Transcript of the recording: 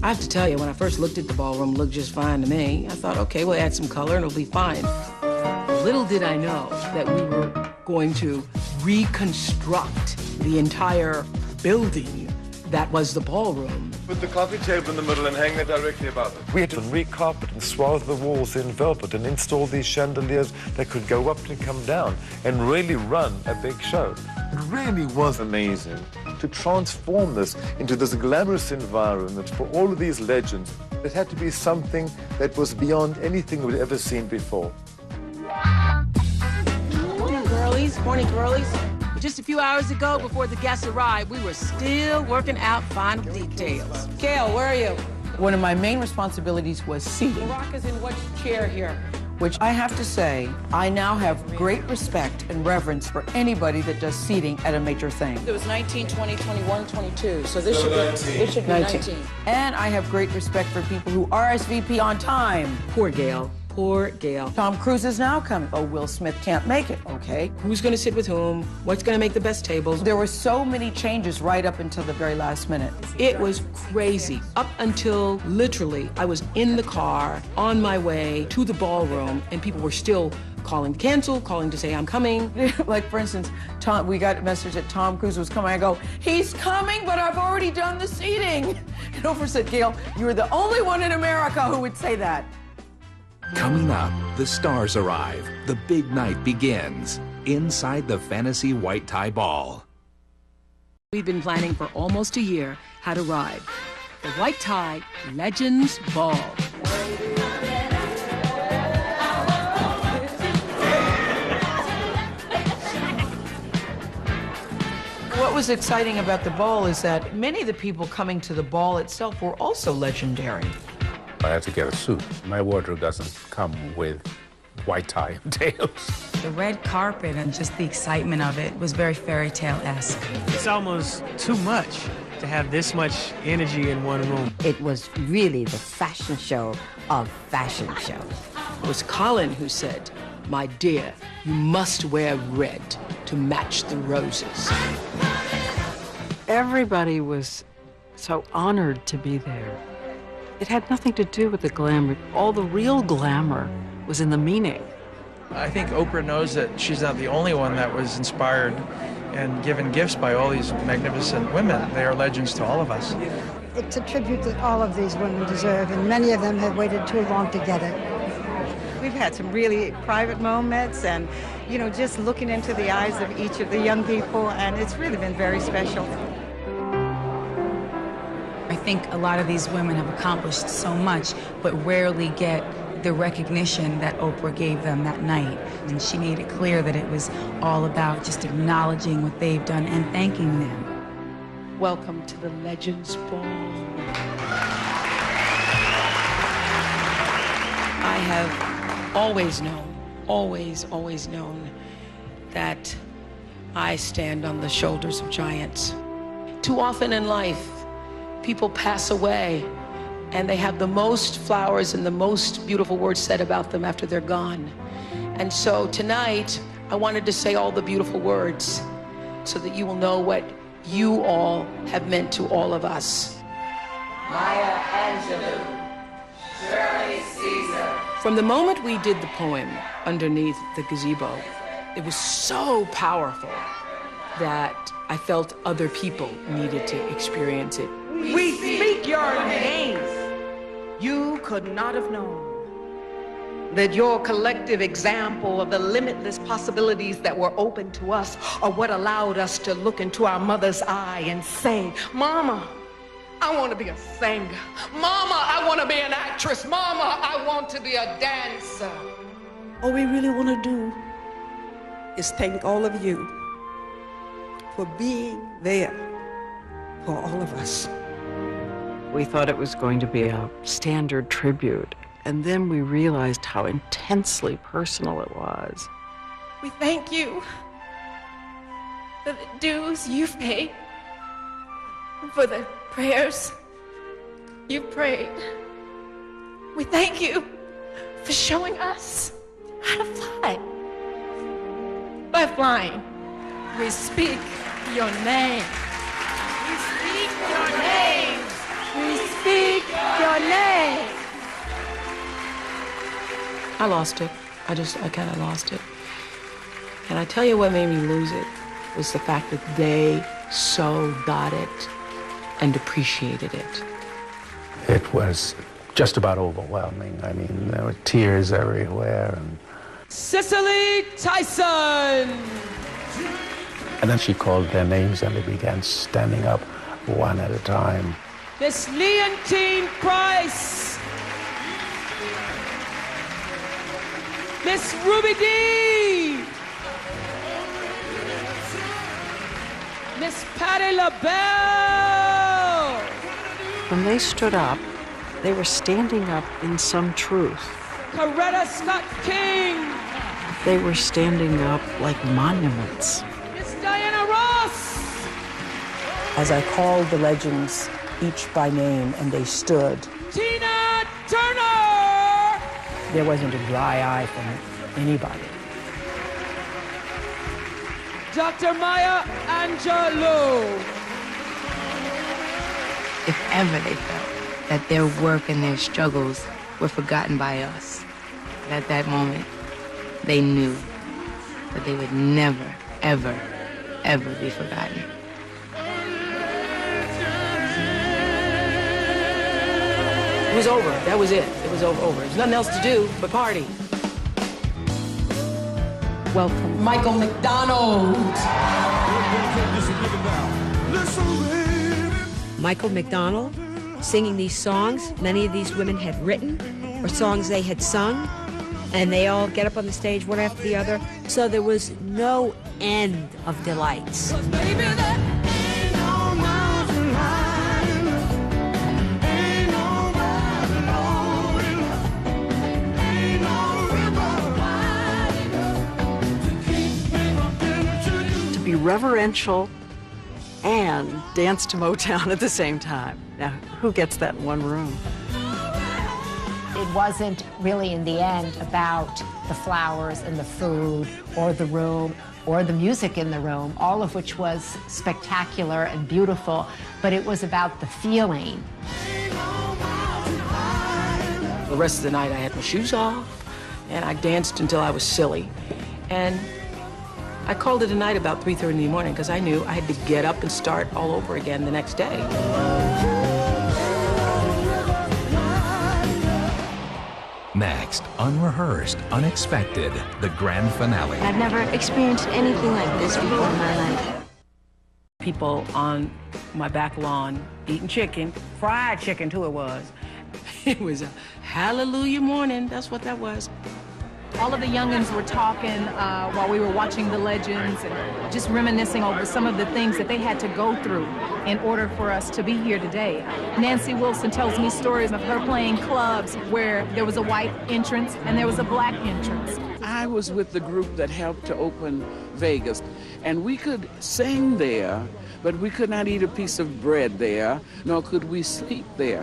I have to tell you, when I first looked at the ballroom, it looked just fine to me. I thought, okay, we'll add some color and it'll be fine. Little did I know that we were going to reconstruct the entire building that was the ballroom. Put the coffee table in the middle and hang it directly above it. We had to re-carpet and swathe the walls in velvet and install these chandeliers that could go up and come down and really run a big show. It really was amazing to transform this into this glamorous environment for all of these legends. It had to be something that was beyond anything we'd ever seen before. Morning, girlies. Morning, girlies. Just a few hours ago, before the guests arrived, we were still working out final details. Gail, where are you? One of my main responsibilities was seating. Barack is in which chair here? Which I have to say, I now have great respect and reverence for anybody that does seating at a major thing. It was 19, 20, 21, 22, so this should be 19. And I have great respect for people who RSVP on time. Poor Gail. Poor Gail. Tom Cruise is now coming. Oh, Will Smith can't make it, okay? Who's gonna sit with whom? What's gonna make the best tables? There were so many changes right up until the very last minute. It was crazy. Up until literally, I was in the car on my way to the ballroom and people were still calling to cancel, calling to say I'm coming. Like, for instance, we got a message that Tom Cruise was coming. I go, he's coming, but I've already done the seating. And Oprah said, Gail, you're the only one in America who would say that. Coming up, the stars arrive. The big night begins inside the Fantasy White Tie Ball. We've been planning for almost a year how to ride the White Tie Legends Ball. What was exciting about the ball is that many of the people coming to the ball itself were also legendary. I had to get a suit. My wardrobe doesn't come with white tie and tails. The red carpet and just the excitement of it was very fairy tale-esque. It's almost too much to have this much energy in one room. It was really the fashion show of fashion shows. It was Colin who said, my dear, you must wear red to match the roses. Everybody was so honored to be there. It had nothing to do with the glamour. All the real glamour was in the meaning. I think Oprah knows that she's not the only one that was inspired and given gifts by all these magnificent women. They are legends to all of us. It's a tribute that all of these women deserve, and many of them have waited too long to get it. We've had some really private moments and, you know, just looking into the eyes of each of the young people, and it's really been very special. I think a lot of these women have accomplished so much, but rarely get the recognition that Oprah gave them that night. And she made it clear that it was all about just acknowledging what they've done and thanking them. Welcome to the Legends Ball. I have always known that I stand on the shoulders of giants. Too often in life, people pass away and they have the most flowers and the most beautiful words said about them after they're gone. And so tonight, I wanted to say all the beautiful words so that you will know what you all have meant to all of us. Maya Angelou, Shirley Caesar. From the moment we did the poem underneath the gazebo, it was so powerful that I felt other people needed to experience it. We speak your names. You could not have known that your collective example of the limitless possibilities that were open to us are what allowed us to look into our mother's eye and say, Mama, I want to be a singer. Mama, I want to be an actress. Mama, I want to be a dancer. All we really want to do is thank all of you for being there for all of us. We thought it was going to be a standard tribute, and then we realized how intensely personal it was. We thank you for the dues you've paid, for the prayers you've prayed. We thank you for showing us how to fly. By flying, we speak your name. We speak your name. We speak I lost it. I kind of lost it. And I tell you what made me lose it was the fact that they so got it and appreciated it. It was just about overwhelming. I mean, there were tears everywhere. And Cicely Tyson! And then she called their names and they began standing up one at a time. Miss Leontine Price! Miss Ruby Dee! Miss Patti LaBelle! When they stood up, they were standing up in some truth. Coretta Scott King! They were standing up like monuments. Miss Diana Ross! As I called the legends each by name and they stood, Tina Turner! There wasn't a dry eye from anybody. Dr. Maya Angelou! If ever they felt that their work and their struggles were forgotten by us, at that moment, they knew that they would never, ever, ever be forgotten. It was over. That was it. It was over. There's nothing else to do but party. Welcome, Michael McDonald. Michael McDonald singing these songs many of these women had written or songs they had sung, and they all get up on the stage one after the other. So there was no end of delights. To be reverential and dance to Motown at the same time. Now, who gets that in one room? It wasn't really, in the end, about the flowers and the food or the room or the music in the room, all of which was spectacular and beautiful, but it was about the feeling. The rest of the night I had my shoes off and I danced until I was silly. And I called it a night about 3:30 in the morning because I knew I had to get up and start all over again the next day. Next, unrehearsed, unexpected, the grand finale. I've never experienced anything like this before in my life. People on my back lawn eating chicken, fried chicken too it was. It was a hallelujah morning, that's what that was. All of the youngins were talking while we were watching the legends and just reminiscing over some of the things that they had to go through in order for us to be here today. Nancy Wilson tells me stories of her playing clubs where there was a white entrance and there was a black entrance. I was with the group that helped to open Vegas, and we could sing there, but we could not eat a piece of bread there, nor could we sleep there.